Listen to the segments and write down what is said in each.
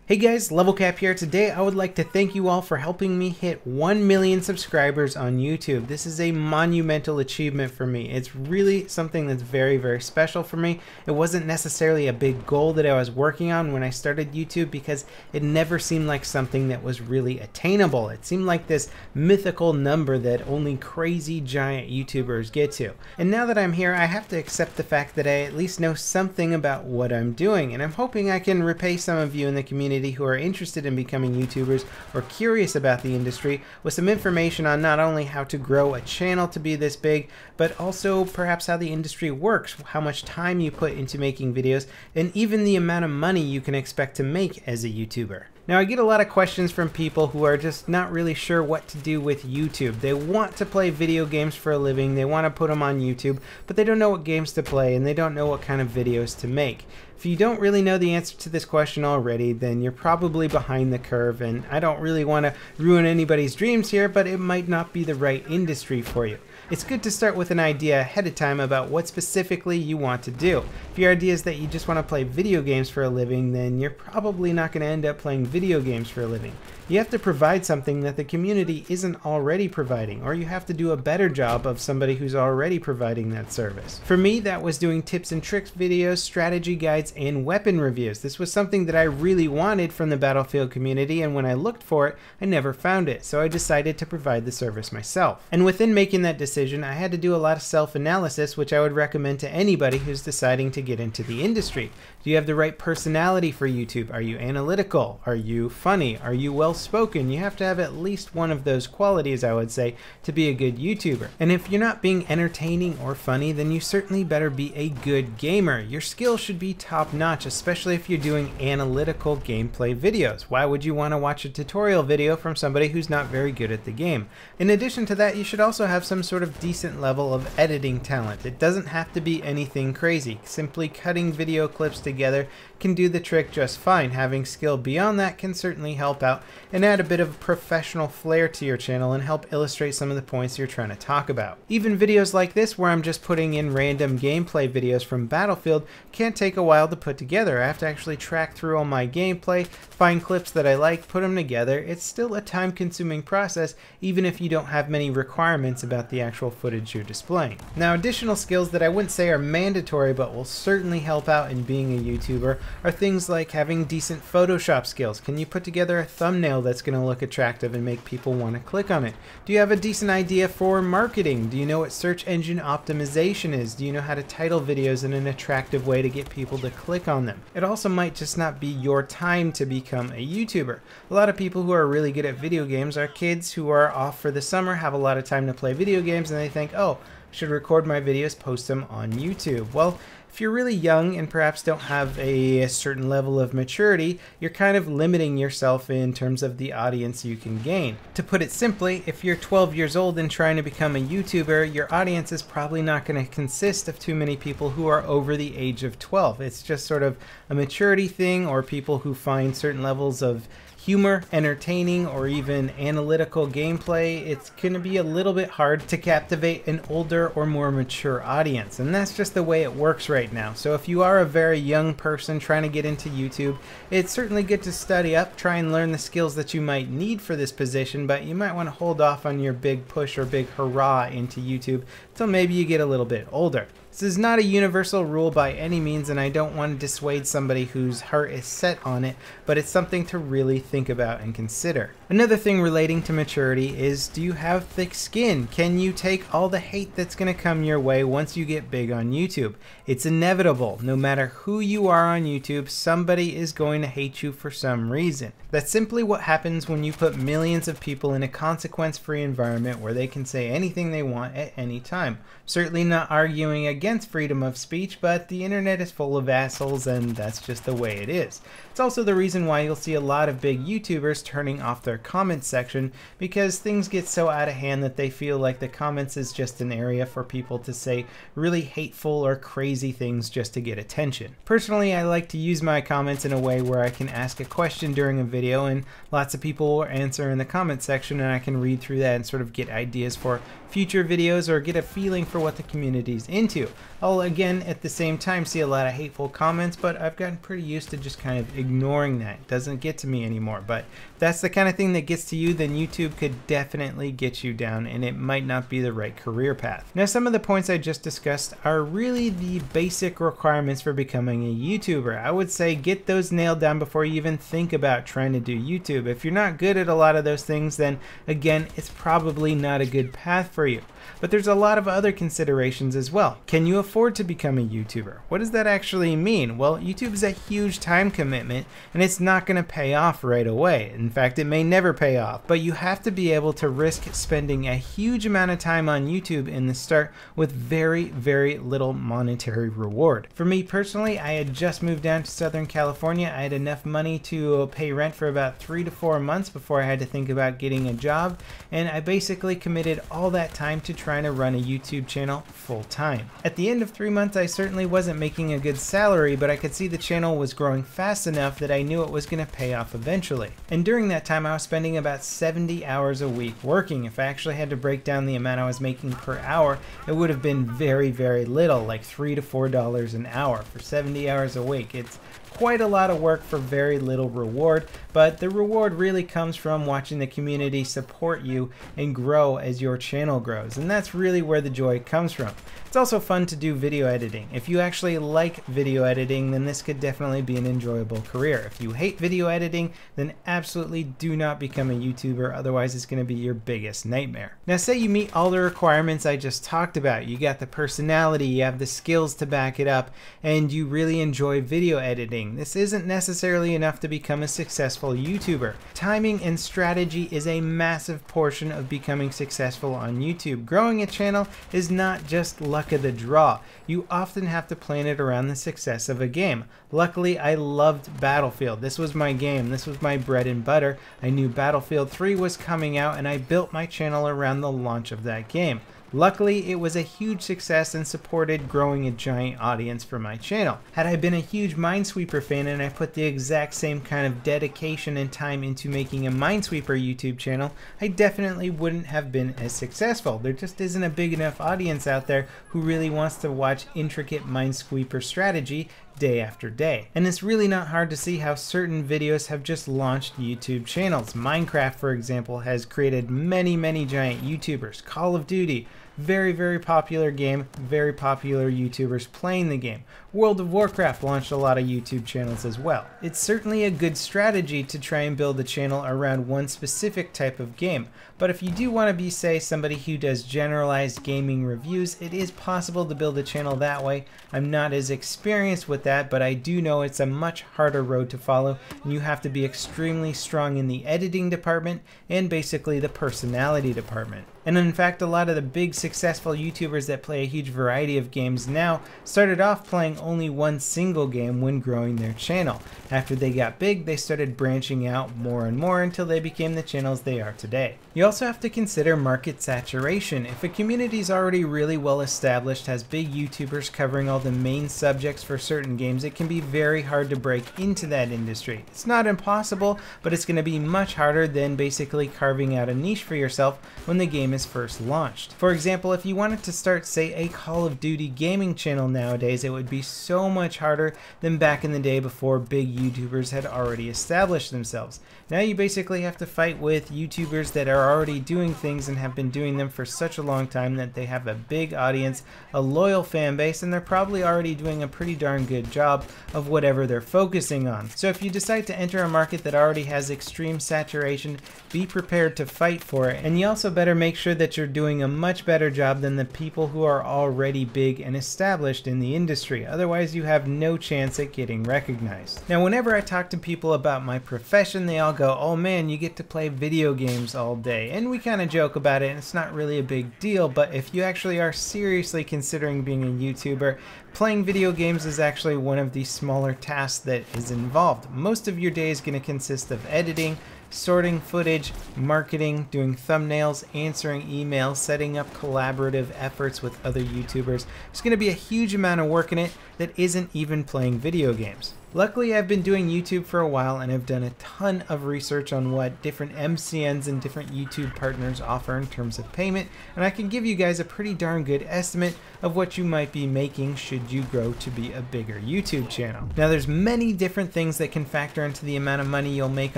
Hey guys, LevelCap here. Today I would like to thank you all for helping me hit 1 million subscribers on YouTube. This is a monumental achievement for me. It's really something that's very, very special for me. It wasn't necessarily a big goal that I was working on when I started YouTube because it never seemed like something that was really attainable. It seemed like this mythical number that only crazy giant YouTubers get to. And now that I'm here, I have to accept the fact that I at least know something about what I'm doing, and I'm hoping I can repay some of you in the community who are interested in becoming YouTubers or curious about the industry with some information on not only how to grow a channel to be this big, but also perhaps how the industry works, how much time you put into making videos, and even the amount of money you can expect to make as a YouTuber. Now, I get a lot of questions from people who are just not really sure what to do with YouTube. They want to play video games for a living, they want to put them on YouTube, but they don't know what games to play and they don't know what kind of videos to make. If you don't really know the answer to this question already, then you're probably behind the curve, and I don't really want to ruin anybody's dreams here, but it might not be the right industry for you. It's good to start with an idea ahead of time about what specifically you want to do. If your idea is that you just want to play video games for a living, then you're probably not going to end up playing video games for a living. You have to provide something that the community isn't already providing, or you have to do a better job of somebody who's already providing that service. For me, that was doing tips and tricks videos, strategy guides, and weapon reviews. This was something that I really wanted from the Battlefield community, and when I looked for it, I never found it, so I decided to provide the service myself. And within making that decision, I had to do a lot of self-analysis, which I would recommend to anybody who's deciding to get into the industry. Do you have the right personality for YouTube? Are you analytical? Are you funny? Are you well-spoken? You have to have at least one of those qualities, I would say, to be a good YouTuber. And if you're not being entertaining or funny, then you certainly better be a good gamer. Your skill should be top-notch, especially if you're doing analytical gameplay videos. Why would you want to watch a tutorial video from somebody who's not very good at the game? In addition to that, you should also have some sort of decent level of editing talent. It doesn't have to be anything crazy. Simply cutting video clips together can do the trick just fine. Having skill beyond that can certainly help out and add a bit of professional flair to your channel and help illustrate some of the points you're trying to talk about. Even videos like this, where I'm just putting in random gameplay videos from Battlefield, can take a while to put together. I have to actually track through all my gameplay, find clips that I like, put them together. It's still a time-consuming process, even if you don't have many requirements about the actual footage you're displaying. Now, additional skills that I wouldn't say are mandatory but will certainly help out in being a YouTuber are things like having decent Photoshop skills. Can you put together a thumbnail that's going to look attractive and make people want to click on it? Do you have a decent idea for marketing? Do you know what search engine optimization is? Do you know how to title videos in an attractive way to get people to click on them? It also might just not be your time to become a YouTuber. A lot of people who are really good at video games are kids who are off for the summer, have a lot of time to play video games, and they think, oh, I should record my videos, post them on YouTube. Well, if you're really young and perhaps don't have a certain level of maturity, you're kind of limiting yourself in terms of the audience you can gain. To put it simply, if you're 12 years old and trying to become a YouTuber, your audience is probably not going to consist of too many people who are over the age of 12. It's just sort of a maturity thing, or people who find certain levels of humor, entertaining, or even analytical gameplay. It's going to be a little bit hard to captivate an older or more mature audience, and that's just the way it works right now. So if you are a very young person trying to get into YouTube, it's certainly good to study up, try and learn the skills that you might need for this position, but you might want to hold off on your big push or big hurrah into YouTube until maybe you get a little bit older. This is not a universal rule by any means, and I don't want to dissuade somebody whose heart is set on it, but it's something to really think about and consider. Another thing relating to maturity is, do you have thick skin? Can you take all the hate that's going to come your way once you get big on YouTube? It's inevitable. No matter who you are on YouTube, somebody is going to hate you for some reason. That's simply what happens when you put millions of people in a consequence-free environment where they can say anything they want at any time. Certainly not arguing against freedom of speech, but the internet is full of assholes, and that's just the way it is. It's also the reason why you'll see a lot of big YouTubers turning off their comment section, because things get so out of hand that they feel like the comments is just an area for people to say really hateful or crazy things just to get attention. Personally, I like to use my comments in a way where I can ask a question during a video and lots of people will answer in the comment section, and I can read through that and sort of get ideas for future videos or get a feeling for what the community's into. I'll again at the same time see a lot of hateful comments, but I've gotten pretty used to just kind of ignoring that. It doesn't get to me anymore. But if that's the kind of thing that gets to you, then YouTube could definitely get you down, and it might not be the right career path. Now, some of the points I just discussed are really the basic requirements for becoming a YouTuber. I would say get those nailed down before you even think about trying to do YouTube. If you're not good at a lot of those things, then again, it's probably not a good path for you. But there's a lot of other considerations as well. Can you afford to become a YouTuber? What does that actually mean? Well, YouTube is a huge time commitment, and it's not going to pay off right away. In fact, it may never pay off, but you have to be able to risk spending a huge amount of time on YouTube in the start with very, very little monetary reward. For me personally, I had just moved down to Southern California. I had enough money to pay rent for about 3 to 4 months before I had to think about getting a job, and I basically committed all that time to trying to run a YouTube channel full time. At the end of 3 months, I certainly wasn't making a good salary, but I could see the channel was growing fast enough that I knew it was going to pay off eventually. And during that time, I was spending about 70 hours a week working. If I actually had to break down the amount I was making per hour, it would have been very, very little, like $3 to $4 an hour for 70 hours a week. It's quite a lot of work for very little reward, but the reward really comes from watching the community support you and grow as your channel grows, and that's really where the joy comes from. It's also fun to do video editing. If you actually like video editing, then this could definitely be an enjoyable career. If you hate video editing, then absolutely do not become a YouTuber, otherwise it's going to be your biggest nightmare. Now, say you meet all the requirements I just talked about. You got the personality, you have the skills to back it up, and you really enjoy video editing. This isn't necessarily enough to become a successful YouTuber. Timing and strategy is a massive portion of becoming successful on YouTube. Growing a channel is not just luck of the draw. You often have to plan it around the success of a game. Luckily, I loved Battlefield. This was my game. This was my bread and butter. I knew Battlefield 3 was coming out, and I built my channel around the launch of that game. Luckily, it was a huge success and supported growing a giant audience for my channel. Had I been a huge Minesweeper fan and I put the exact same kind of dedication and time into making a Minesweeper YouTube channel, I definitely wouldn't have been as successful. There just isn't a big enough audience out there who really wants to watch intricate Minesweeper strategy day after day. And it's really not hard to see how certain videos have just launched YouTube channels. Minecraft, for example, has created many, many giant YouTubers. Call of Duty, very, very popular game, very popular YouTubers playing the game. World of Warcraft launched a lot of YouTube channels as well. It's certainly a good strategy to try and build a channel around one specific type of game, but if you do want to be, say, somebody who does generalized gaming reviews, it is possible to build a channel that way. I'm not as experienced with that, but I do know it's a much harder road to follow, and you have to be extremely strong in the editing department and basically the personality department. And in fact, a lot of the big successful YouTubers that play a huge variety of games now started off playing only one single game when growing their channel. After they got big, they started branching out more and more until they became the channels they are today. You also have to consider market saturation. If a community is already really well established, has big YouTubers covering all the main subjects for certain games, it can be very hard to break into that industry. It's not impossible, but it's going to be much harder than basically carving out a niche for yourself when the game is first launched. For example, if you wanted to start, say, a Call of Duty gaming channel nowadays, it would be so much harder than back in the day before big YouTubers had already established themselves. Now you basically have to fight with YouTubers that are already doing things and have been doing them for such a long time that they have a big audience, a loyal fan base, and they're probably already doing a pretty darn good job of whatever they're focusing on. So if you decide to enter a market that already has extreme saturation, be prepared to fight for it, and you also better make sure that you're doing a much better job than the people who are already big and established in the industry. Otherwise, you have no chance at getting recognized. Now, whenever I talk to people about my profession, they all go, "Oh man, you get to play video games all day." And we kind of joke about it, and it's not really a big deal, but if you actually are seriously considering being a YouTuber, Playing video games is actually one of the smaller tasks that is involved. Most of your day is going to consist of editing, sorting footage, marketing, doing thumbnails, answering emails, setting up collaborative efforts with other YouTubers. There's going to be a huge amount of work in it that isn't even playing video games. Luckily, I've been doing YouTube for a while and I've done a ton of research on what different MCNs and different YouTube partners offer in terms of payment, and I can give you guys a pretty darn good estimate of what you might be making should you grow to be a bigger YouTube channel. Now, there's many different things that can factor into the amount of money you'll make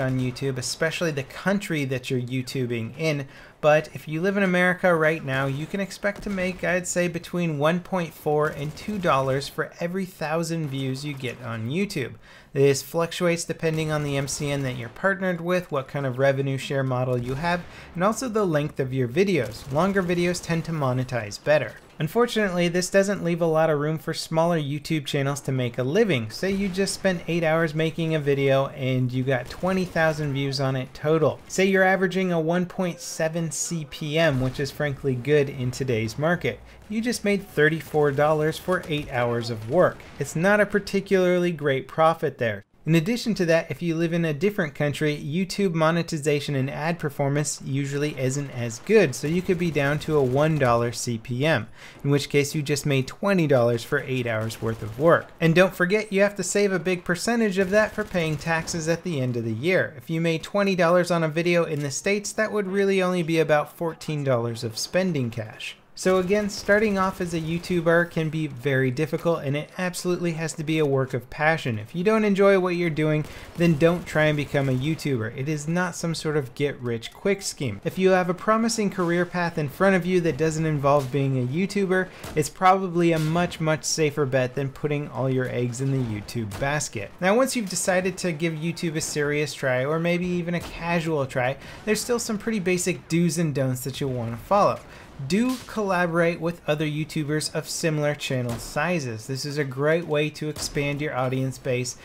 on YouTube, especially the country that you're YouTubing in. But if you live in America right now, you can expect to make, I'd say, between $1.4 and $2 for every 1,000 views you get on YouTube. This fluctuates depending on the MCN that you're partnered with, what kind of revenue share model you have, and also the length of your videos. Longer videos tend to monetize better. Unfortunately, this doesn't leave a lot of room for smaller YouTube channels to make a living. Say you just spent 8 hours making a video and you got 20,000 views on it total. Say you're averaging a 1.7 CPM, which is frankly good in today's market. You just made $34 for 8 hours of work. It's not a particularly great profit there. In addition to that, if you live in a different country, YouTube monetization and ad performance usually isn't as good, so you could be down to a $1 CPM, in which case you just made $20 for 8 hours worth of work. And don't forget, you have to save a big percentage of that for paying taxes at the end of the year. If you made $20 on a video in the States, that would really only be about $14 of spending cash. So again, starting off as a YouTuber can be very difficult, and it absolutely has to be a work of passion. If you don't enjoy what you're doing, then don't try and become a YouTuber. It is not some sort of get-rich-quick scheme. If you have a promising career path in front of you that doesn't involve being a YouTuber, it's probably a much safer bet than putting all your eggs in the YouTube basket. Now, once you've decided to give YouTube a serious try, or maybe even a casual try, there's still some pretty basic do's and don'ts that you'll want to follow. Do collaborate with other YouTubers of similar channel sizes. This is a great way to expand your audience base,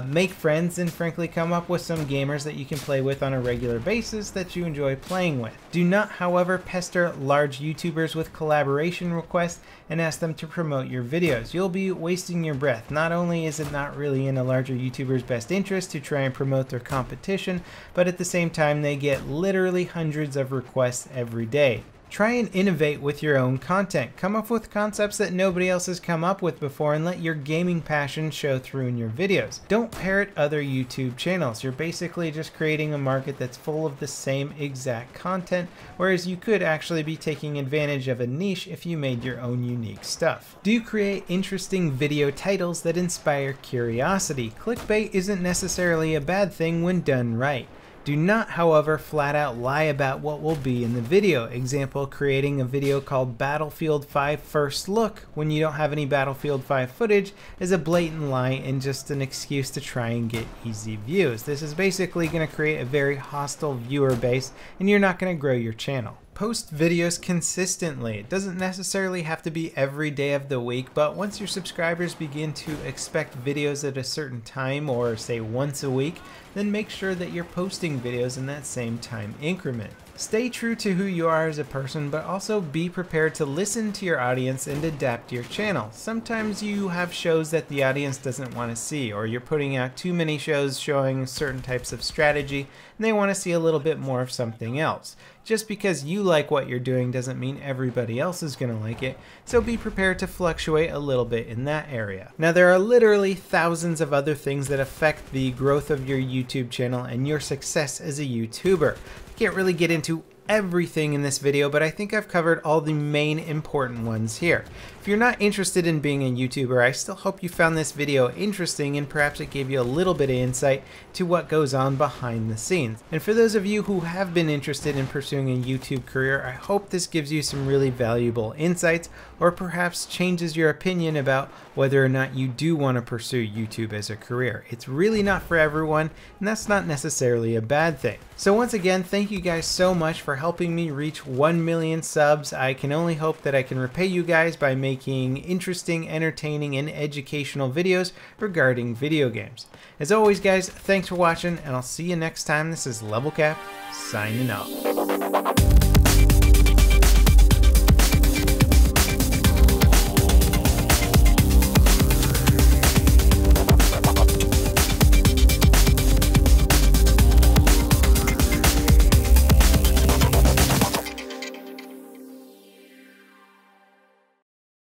make friends, and frankly come up with some gamers that you can play with on a regular basis that you enjoy playing with. Do not, however, pester large YouTubers with collaboration requests and ask them to promote your videos. You'll be wasting your breath. Not only is it not really in a larger YouTuber's best interest to try and promote their competition, but at the same time they get literally hundreds of requests every day. Try and innovate with your own content. Come up with concepts that nobody else has come up with before and let your gaming passion show through in your videos. Don't parrot other YouTube channels. You're basically just creating a market that's full of the same exact content, whereas you could actually be taking advantage of a niche if you made your own unique stuff. Do create interesting video titles that inspire curiosity. Clickbait isn't necessarily a bad thing when done right. Do not, however, flat out lie about what will be in the video. Example, creating a video called Battlefield 5 First Look when you don't have any Battlefield 5 footage is a blatant lie and just an excuse to try and get easy views. This is basically going to create a very hostile viewer base, and you're not going to grow your channel. Post videos consistently. It doesn't necessarily have to be every day of the week, but once your subscribers begin to expect videos at a certain time, or say once a week, then make sure that you're posting videos in that same time increment. Stay true to who you are as a person, but also be prepared to listen to your audience and adapt your channel. Sometimes you have shows that the audience doesn't want to see, or you're putting out too many shows showing certain types of strategy, and they want to see a little bit more of something else. Just because you like what you're doing doesn't mean everybody else is going to like it, so be prepared to fluctuate a little bit in that area. Now, there are literally thousands of other things that affect the growth of your YouTube channel and your success as a YouTuber. I can't really get into everything in this video, but I think I've covered all the main important ones here. If you're not interested in being a YouTuber, I still hope you found this video interesting and perhaps it gave you a little bit of insight to what goes on behind the scenes. And for those of you who have been interested in pursuing a YouTube career, I hope this gives you some really valuable insights, or perhaps changes your opinion about whether or not you do want to pursue YouTube as a career. It's really not for everyone, and that's not necessarily a bad thing. So once again, thank you guys so much for helping me reach 1 million subs. I can only hope that I can repay you guys by making interesting, entertaining, and educational videos regarding video games. As always, guys, thanks for watching, and I'll see you next time. This is LevelCap, signing off.